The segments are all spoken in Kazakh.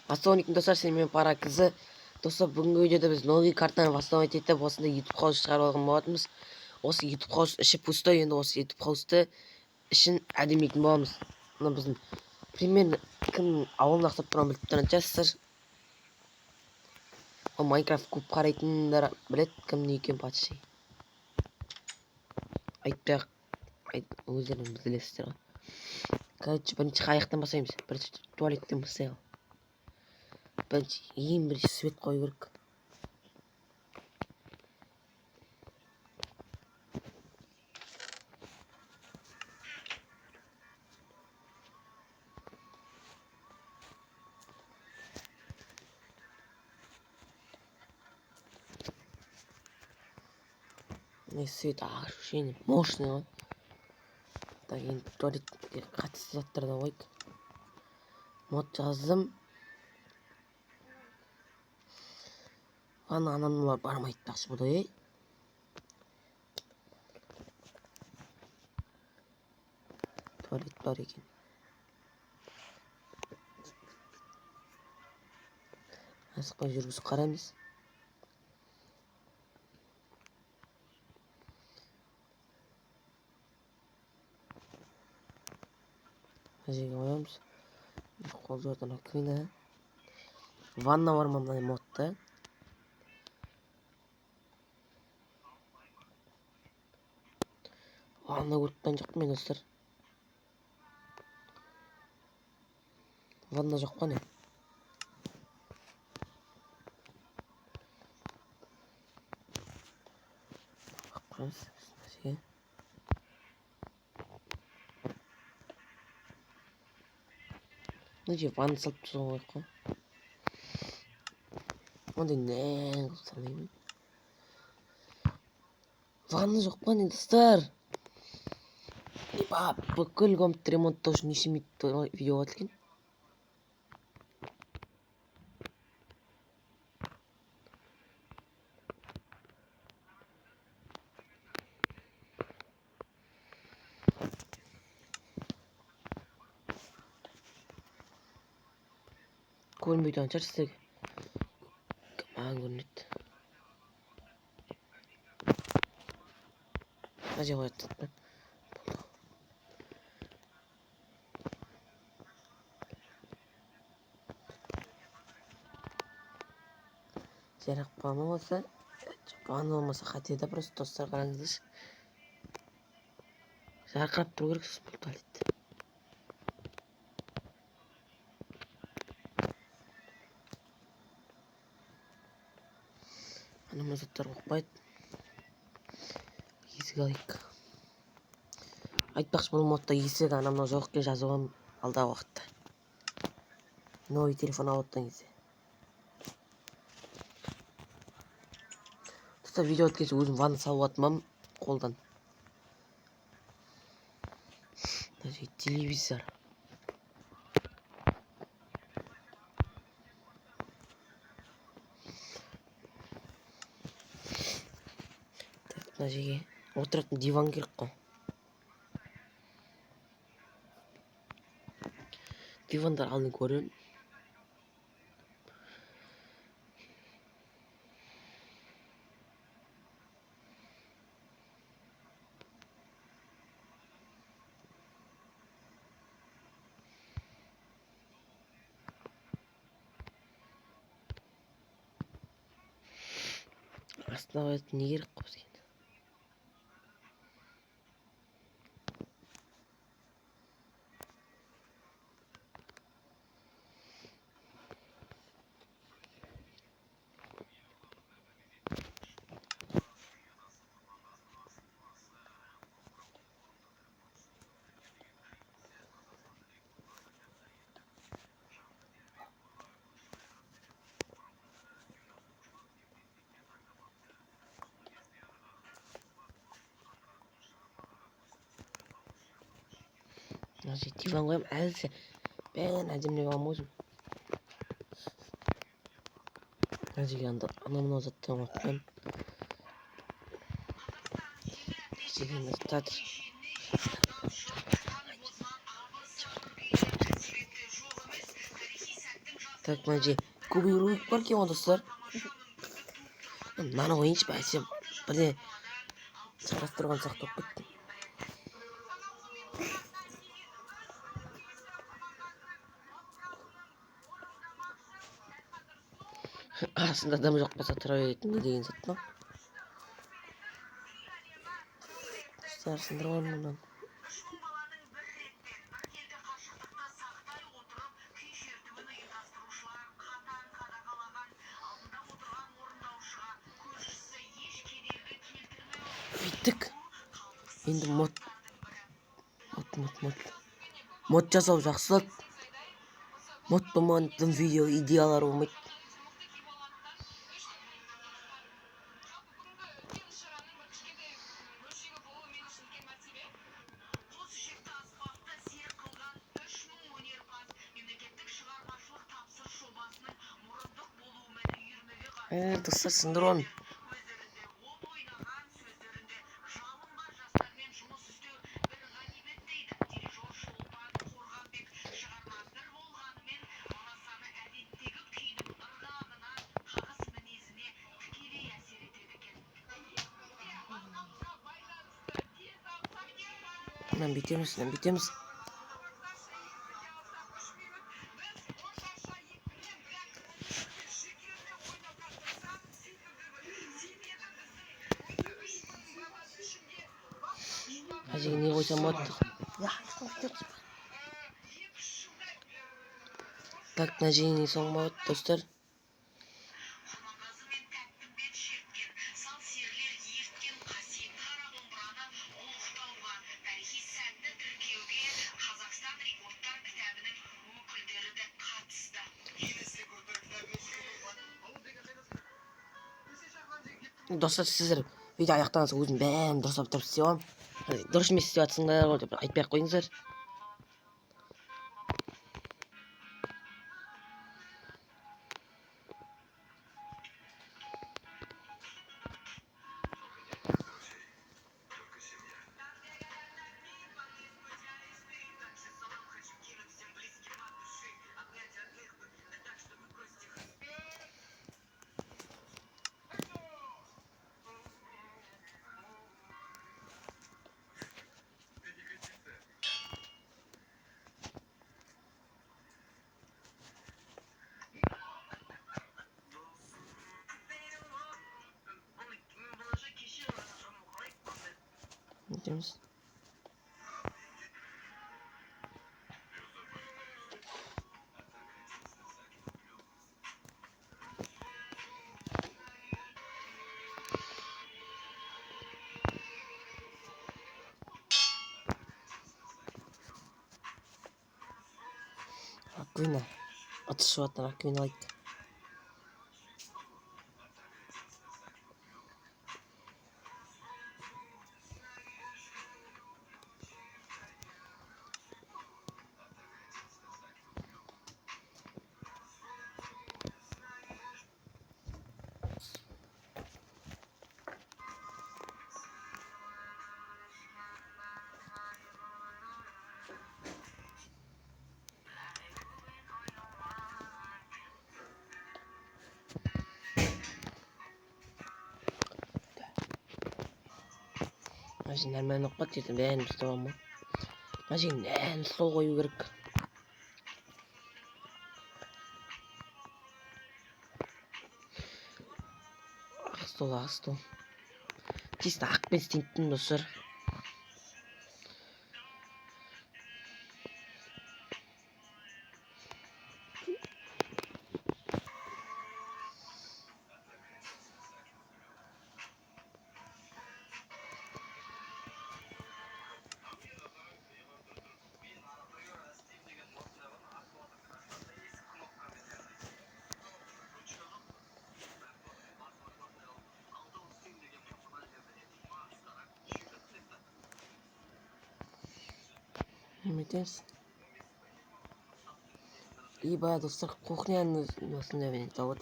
Ассалаумалейкум достар, сен мен пара кызы. Достар, бүгінгі видеода біз новый картаны восстановить етіп, осында YouTube хаус шығарып алған болатынбыз. Осы YouTube хаус іші пустой, енді осы YouTube хаусты ішін әдемейтін боламыз. Мына біздің примерно кім ауылын ақтап тұрған біліп тұрған шығарсыздар. Ол Майнкрафт көп қарайтындар біледі кім не екен патшай. Айтпай-ақ өздеріңіз білесіздер ғой. Короче, бірінші қаяқтан бастаймыз. Бірінші туалеттен бастайық. Ең бірінші свет қою керек. Свет ощущение мощный. Так, енді туалетке қатысты заттарды қойып мод жаздым. Анамналар бармайды тақсы бұдай. Туалет бар екен. Асықпай жүргізіп қараймыз. Жерге қоямыз. Қол жуатын раковина. Ванна бар ма мындай модта? Ванна көріп жоқ мен достар. Ванна жоқ па не? Баққаныз. Мына жер ванна салып тұрған қойып қой. Ондай нәң салмаймын. Ванна жоқ па не достар? Бүкіл комнатты ремонттау үшін неше минут видео атылған. Көрінбей тұрған шығар сіздерге. Маған көрінеді. Мына жерге қояды. Жарық бама болса, ванна болмаса қатеді, просто достар қараңыздаршы. Жарқырап тұру керек сосын бұл туалет. Анамыз заттар қоқпайды. Есік алайық. Айтпақшы бұл модта есік анамна жоқ екен жазуым алдағы уақытта. Новый телефон алып отырған кезде. Достар, видео өткенше өзім ванна салып атмам қолдан. Телевизор. Мына жерге отыратын диван керек қой. Дивандар алдын көрін. Астына не керек қой бізге? Mына жерге диван қоямын, әлі бәрін әдемілеп аламын өзім. Мына жерге анау заттан қойып қоямын. Заттар. Так, мына жерде көбірек ролик бар екен ғой достар. Мынаны қойыңызшы, бәсе бірден шатастырған сияқты болып кетті. Астында адам жоқ болса тұра беретін не деген зат мынау? Достар, сындырған мұнан. Биттік. Енді мод жасау жақсы. Мод болмағандықтан видео идеялары болмайды. Достар, сындырған. Lan bitemiz. Hadi ne koysam attık. Так, на жиыны соңғы достар. Достар, сіздер видео аяқтаған соң өзім бәрін дұрыстап істеп аламын. Дұрыс емес істеп жатсыңдар ғой деп айтпай ақ қойыңыздар. Gidiyoruz. Akvina. Atış var, Akvina like. Мәжін әрмен оқпат дедім, бәрін ұстап алма. Мәжін ән сол қою керек. Ақ стол. Чисто ақпен істейтін достар. Метес. И бая достар, кухняны осында мен тауып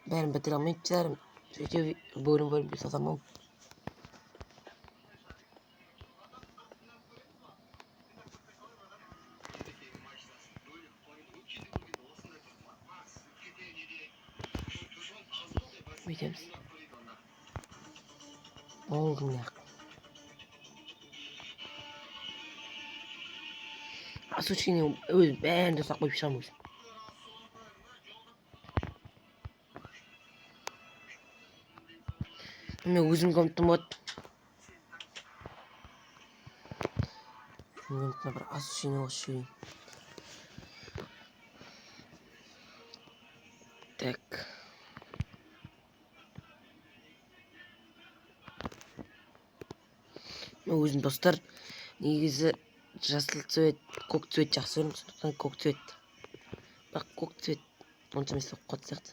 бәрін бітіре алмайды жарым. Сөйтіп бөлім жасамау. Бүйтеміз. Болды мына. Осучкені өз бәрін жасап қойып шығамын өзім. Мен өзім комнатам болады. Комнатына бір осучкені қосып жіберейін. Так. Мен өзім достар негізі жасыл цвет, көк цвет жақсы көремін, сондықтан көк цвет. Бірақ көк цвет онша емес болып қалады сияқты.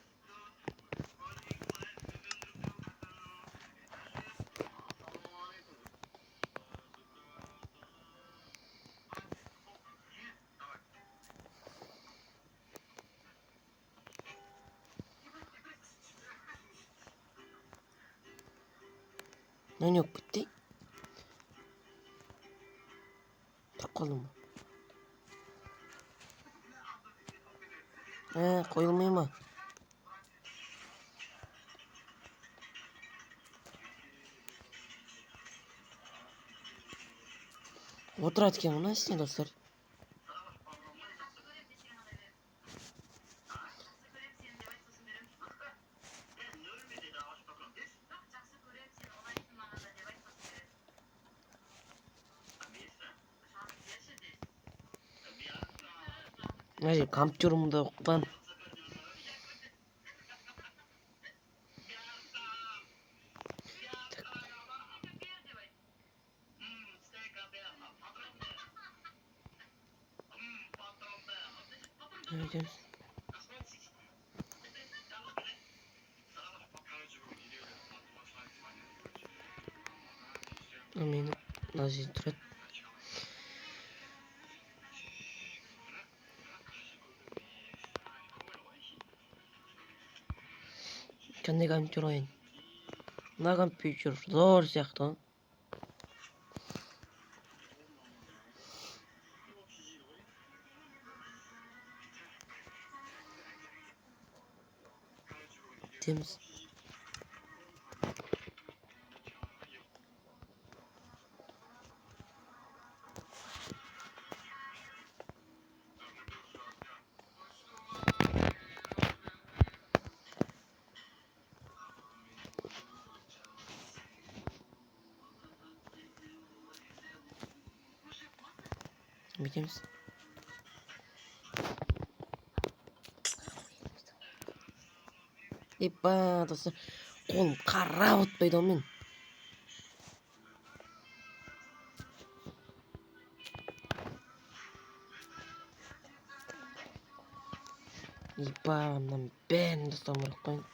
Не болып кетті? Тұрып қалдым ба? Қойылмай ма? Отырады екен мына істе достар. Мына жер компьютерімді оқытпан. Өйтеміз. Мені мына жерде тұрады. Қандай компьютер ойын? Мына компьютер зор сияқты ғой. Теміз. Бүйтеміз. Епа, достар, қолым қарап отпайды ғой мен. Епа, мынаны бәрін достарым ұрып қойын.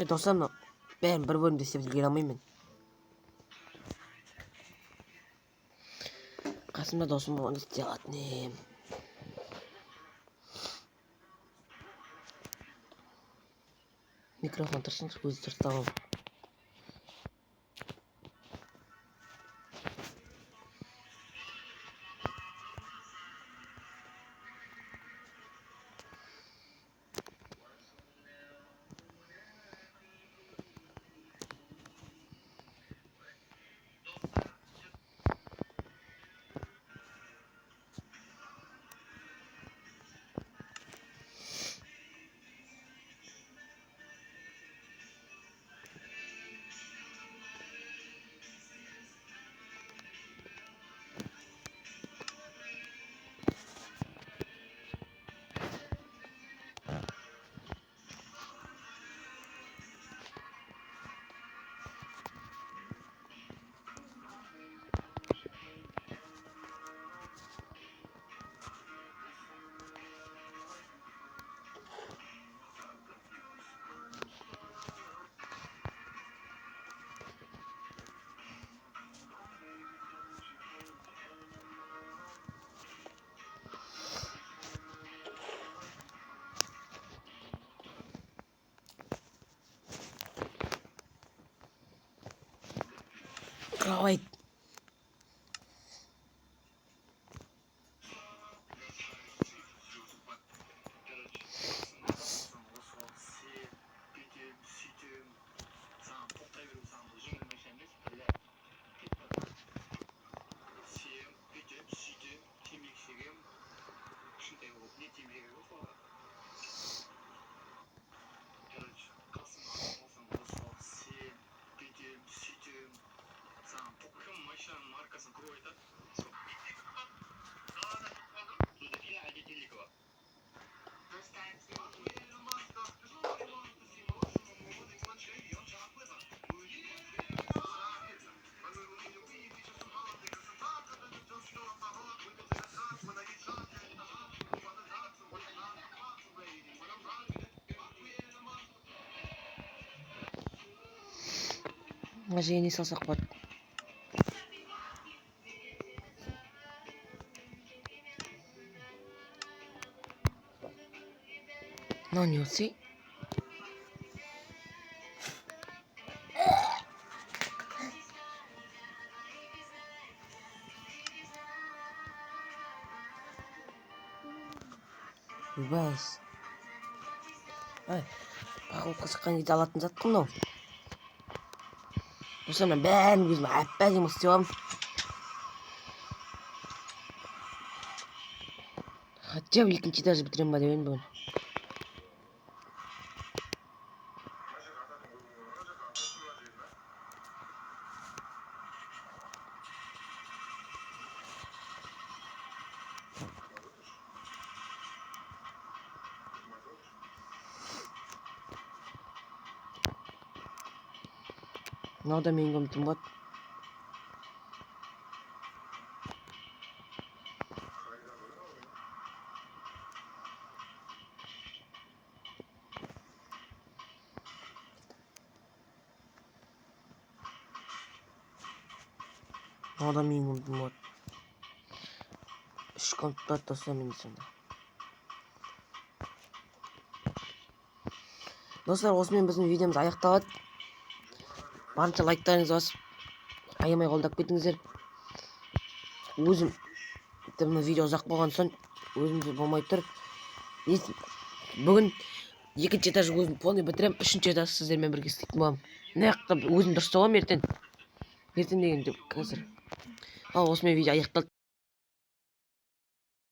Достар, мына бәрін бір бөлімде істеп үлгере алмаймын мен. Қасымда досым болғанда істей алатын едім. Микрофон тұрсыншы, өзі тұрстағым. Қалай? Мына не салсақ болады. Мынау не болса? Бәс. Пақылыпқа шыққан кезде алатын зат қой мынау. Осыны бәрін өзім әп-әдемі істеп аламын. Хотя бы екінші этажды бітіремін ба деп едім бүгін. Мынау да менің үмітім болады. Мынау да менің үмітім болады. 3 комнаталы достар мен сонда. Достар, осымен біздің видеомыз аяқталады. Барынша лайктарыңызды басып аямай қолдап кетіңіздер. Өзім мына видео ұзақ болған соң өзімде болмай тұр. Бүгін екінші этаж өзім полный бітірем, үшінші этаж сіздермен бірге істейтін боламын. Мына жақта өзім дұрыс соғамын ертең. Ертең дегенде қазір. Ал осымен видео аяқталды.